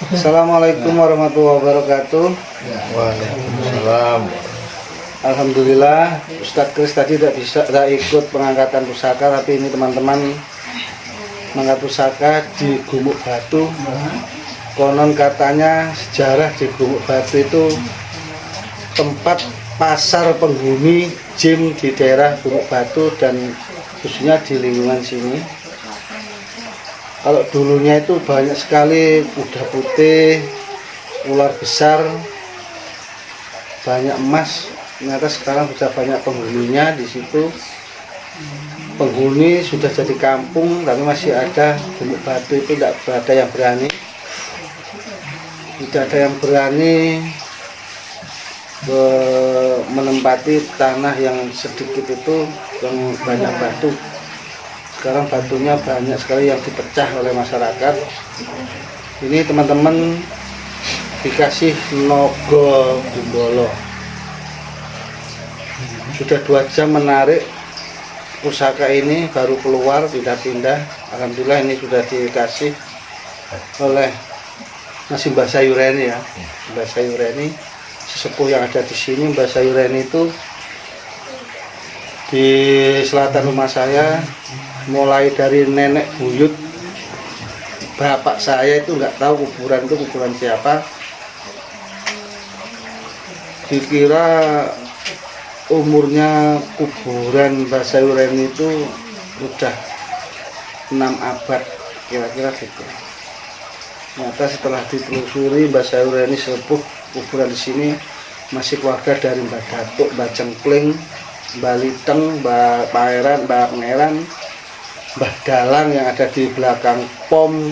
Assalamualaikum warahmatullahi wabarakatuh. Waalaikumsalam. Alhamdulillah, Ustadz Kris tadi tidak ikut pengangkatan pusaka, tapi ini teman-teman mengangkat pusaka di Gumuk Batu. Konon katanya sejarah di Gumuk Batu itu tempat pasar penghuni jin di daerah Gumuk Batu dan khususnya di lingkungan sini. Kalau dulunya itu banyak sekali kuda putih, ular besar, banyak emas. Ternyata sekarang sudah banyak penghuninya di situ. Penghuni sudah jadi kampung, tapi masih ada Gumuk Batu itu tidak ada yang berani. Tidak ada yang berani menempati tanah yang sedikit itu yang banyak batu. Sekarang batunya banyak sekali yang dipecah oleh masyarakat. Ini teman-teman dikasih Nogo Gumbolo. Sudah 2 jam menarik pusaka ini baru keluar, pindah-pindah. Alhamdulillah ini sudah dikasih oleh Mbah Sayureni ya. Mbah Sayureni sesepuh yang ada di sini. Mbah Sayureni itu di selatan rumah saya, mulai dari nenek buyut bapak saya itu nggak tahu kuburan itu kuburan siapa. Dikira umurnya kuburan Mbah Sayureni itu udah 6 abad kira-kira gitu. Ternyata setelah ditelusuri Mbah Sayureni sepuh kuburan di sini masih keluarga dari Mbah Datuk, Mbah Cengkling, Mbah Liteng, Mbah Pangeran, Mbah Pangeran, Mbah Dalang yang ada di belakang POM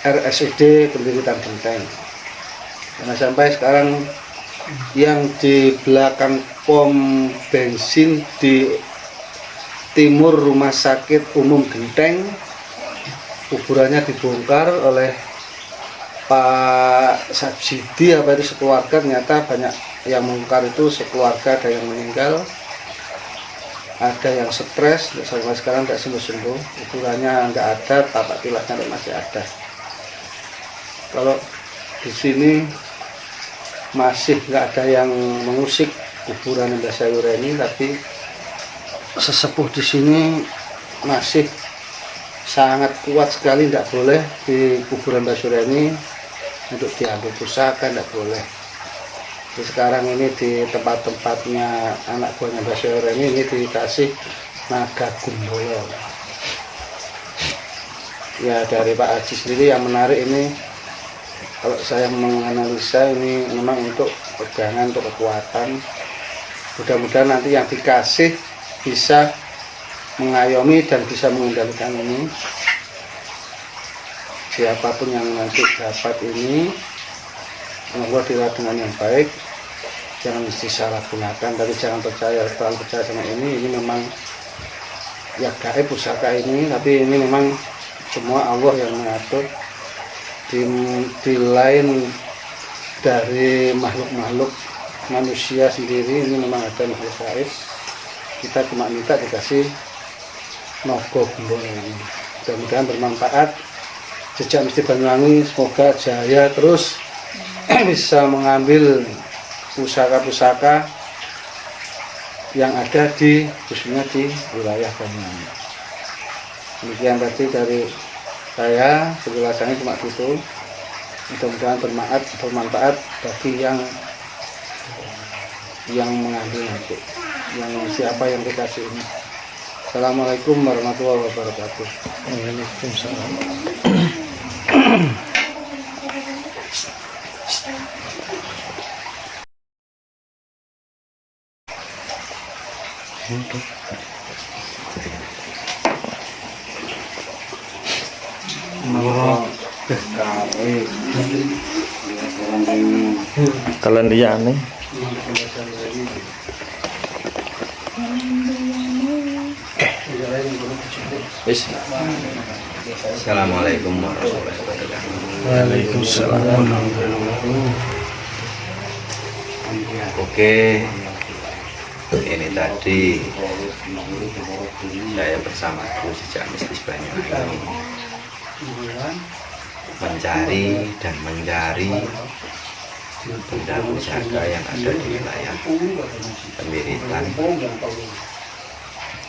RSUD Pendirian Genteng. Karena sampai sekarang yang di belakang POM bensin di timur Rumah Sakit Umum Genteng, kuburannya dibongkar oleh Pak Sajidi apa itu sekeluarga. Ternyata banyak yang membongkar itu sekeluarga, ada yang meninggal, ada yang stres, sampai sekarang tidak sembuh-sembuh. Ukurannya nggak ada, tapak tilaknya masih ada. Kalau di sini masih nggak ada yang mengusik kuburan Mbah Sayureni, tapi sesepuh di sini masih sangat kuat sekali. Tidak boleh di kuburan Mbah Sayureni untuk diambil pusaka, tidak boleh. Sekarang ini di tempat-tempatnya anak buahnya Mbah Sayureni ini dikasih Naga Gumbolo. Ya dari Pak Haji sendiri yang menarik ini, kalau saya menganalisa ini memang untuk pegangan, untuk kekuatan. Mudah-mudahan nanti yang dikasih bisa mengayomi dan bisa mengendalikan ini. Siapapun yang nanti dapat ini, Allah dilihat dengan yang baik, jangan disalahgunakan, tapi jangan terlalu percaya sama ini memang ya gaib pusaka ini, tapi ini memang semua Allah yang mengatur. Di lain dari makhluk-makhluk manusia sendiri, ini memang ada makhluk gaib. Kita cuma minta dikasih Nogo Gumbolo ini. Mudah-mudahan bermanfaat. Jejak Mesti Banyuwangi semoga jaya terus bisa mengambil pusaka-pusaka yang ada di khususnya di wilayah Banyuwangi. Demikian tadi dari saya, penjelasannya cuma gitu. Mudah-mudahan bermanfaat bagi yang mengambil nanti, yang siapa yang dikasih ini. Assalamualaikum warahmatullahi wabarakatuh. Waalaikumsalam. Kalian dia nih. Assalamualaikum warahmatullahi wabarakatuh. Waalaikumsalam. Oke, ini tadi saya bersama Jejak Mistis Banyuwangi mencari dan mencari benda pusaka yang ada di wilayah Kemiritan,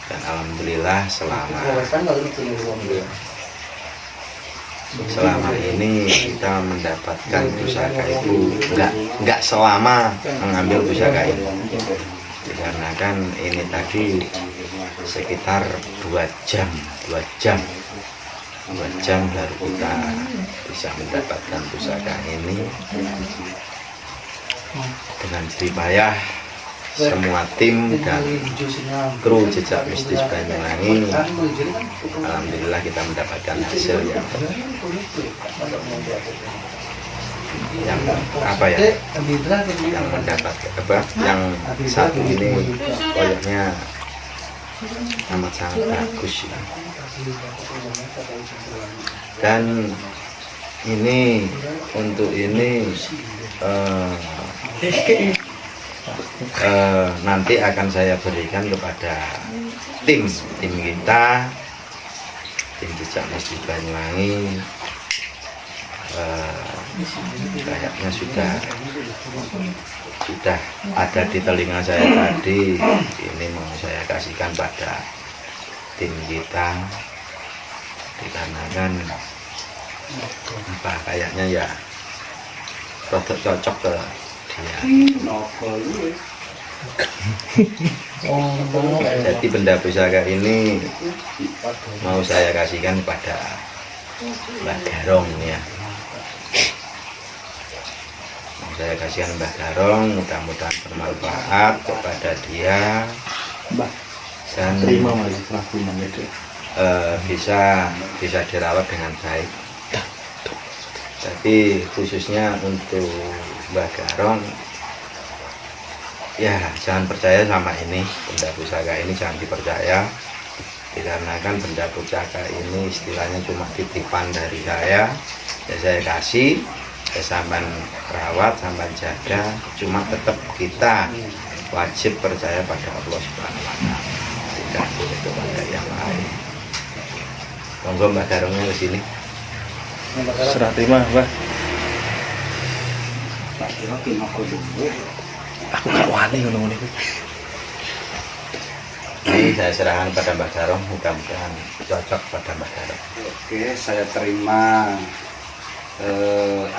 dan alhamdulillah selama ini kita mendapatkan pusaka itu nggak selama mengambil pusaka itu, dikarenakan ini tadi sekitar 2 jam baru kita bisa mendapatkan pusaka ini. Dengan jerih payah semua tim dan kru Jejak Mistis Banyuwangi, alhamdulillah kita mendapatkan hasil yang satu ini koyoknya amat sangat bagus ya. Dan ini untuk ini nanti akan saya berikan kepada tim kita, tim Jejak Mistis Banyuwangi. Kayaknya sudah ada di telinga saya tadi. Ini mau saya kasihkan pada tim kita, dikarenakan kayaknya ya rodok cocok ke dia. Jadi benda pusaka ini mau saya kasihkan pada Mbah Garong ya. Mau saya kasihkan Mbah Garong, mudah-mudahan bermanfaat kepada dia dan bisa dirawat dengan baik. Jadi khususnya untuk Mbah Garong, ya jangan percaya sama ini benda pusaka ini, jangan dipercaya, dikarenakan benda pusaka ini istilahnya cuma titipan dari saya, ya saya kasih, ya sampan rawat, sampan jaga, cuma tetap kita wajib percaya pada Allah Subhanahu wa Ta'ala, tidak boleh kepada yang lain. Monggo Mbah Garongnya ke sini. Serah terima, Mbah. Aku gak wani ngono-ngono iki. Ini saya serahkan pada Mbah Garong, mudah-mudahan cocok pada Mbah Garong. Oke, saya terima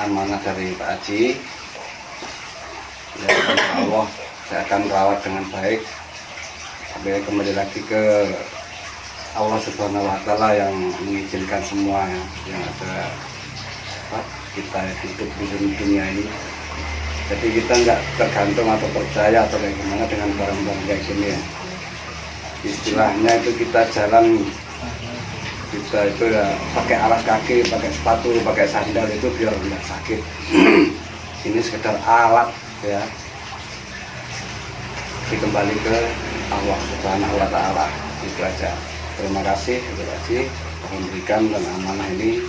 amanah dari Pak Haji. Ya, insya Allah saya akan rawat dengan baik sampai kembali lagi ke Allah Subhanahu wa Ta'ala yang mengizinkan semua yang ada kita hidup di dunia ini. Jadi kita nggak tergantung atau percaya atau kayak gimana dengan barang-barang kayak gini ya. Istilahnya itu kita jalan, kita itu ya pakai alas kaki, pakai sepatu, pakai sandal itu biar nggak sakit. Ini sekedar alat ya, dikembali ke Allah Subhanahu wa Ta'ala, itu aja. Terima kasih Ibu Haji memberikan dan amanah ini,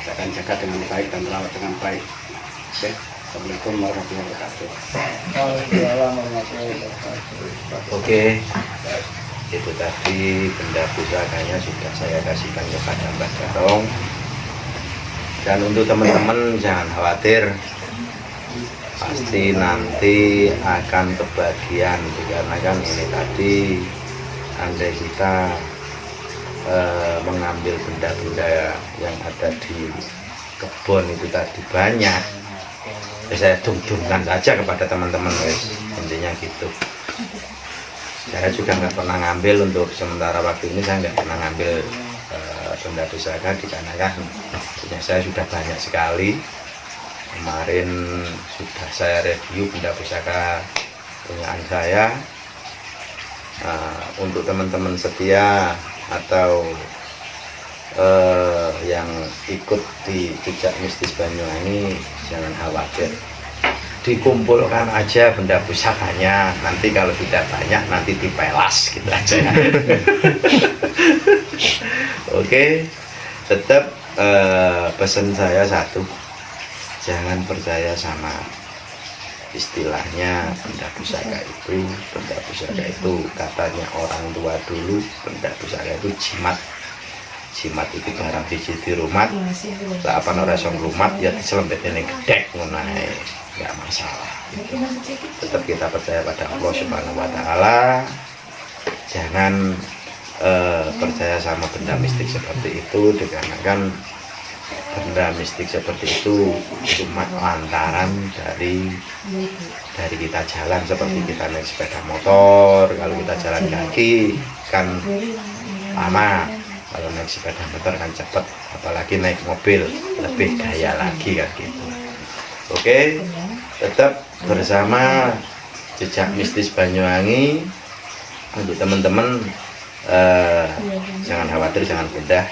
saya akan jaga dengan baik dan merawat dengan baik. Oke, Assalamualaikum warahmatullahi wabarakatuh. Oke, itu tadi benda pusakanya sudah saya kasihkan kepada Mbah Garong. Dan untuk teman-teman jangan khawatir, pasti nanti akan kebagian, dikarenakan ini tadi andai kita mengambil benda-benda yang ada di kebun itu tadi banyak, ya saya dung-dungkan saja kepada teman-teman, guys. Intinya gitu. Saya juga nggak pernah ngambil untuk sementara waktu ini, saya nggak pernah ngambil benda pusaka, dikarenakan punya saya sudah banyak sekali. Kemarin sudah saya review benda pusaka punyaan saya. Untuk teman-teman setia atau yang ikut di Jejak Mistis Banyuwangi, jangan khawatir, dikumpulkan aja benda pusakanya, nanti kalau tidak banyak nanti dipelas gitu aja. Oke, tetap pesan saya satu, jangan percaya sama istilahnya benda pusaka itu. Benda pusaka itu katanya orang tua dulu, benda pusaka itu jimat. jimat itu barang siji dirumat lah apa ora iso ngrumat ya diselempetene gedhek ngono ae enggak masalah gitu. Tetap kita percaya pada Allah Subhanahu wa taala, jangan percaya sama benda mistik seperti itu, dikarenakan benda mistik seperti itu cuma lantaran dari kita jalan, seperti kita naik sepeda motor. Kalau kita jalan kaki kan lama, kalau naik sepeda motor kan cepat, apalagi naik mobil lebih gaya lagi kan gitu. Oke, tetap bersama Jejak Mistis Banyuwangi. Untuk teman-teman jangan khawatir, jangan gundah,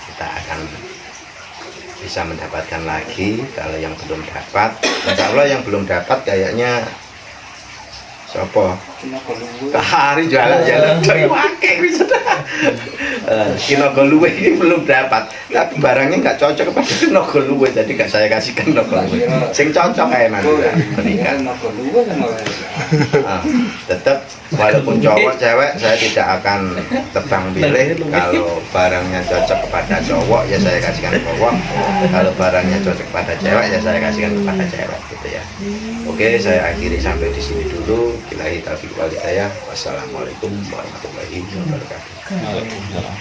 kita akan bisa mendapatkan lagi. Kalau yang belum dapat, insya Allah yang belum dapat kayaknya siapa? Hari jualan wakil Kinogoluwe ini belum dapat, tapi barangnya nggak cocok kepada Kinogoluwe, jadi nggak saya kasihkan Kinogoluwe. Sing cocok kayak nanti berikan. Tetap walaupun cowok cewek saya tidak akan tebang pilih. Kalau barangnya cocok kepada cowok ya saya kasihkan cowok, kalau barangnya cocok kepada cewek ya saya kasihkan kepada cewek gitu ya. Oke, saya akhiri sampai di sini dulu. Billahi taufiq wal hidayah. Wassalamualaikum warahmatullahi wabarakatuh. Waalaikumsalam.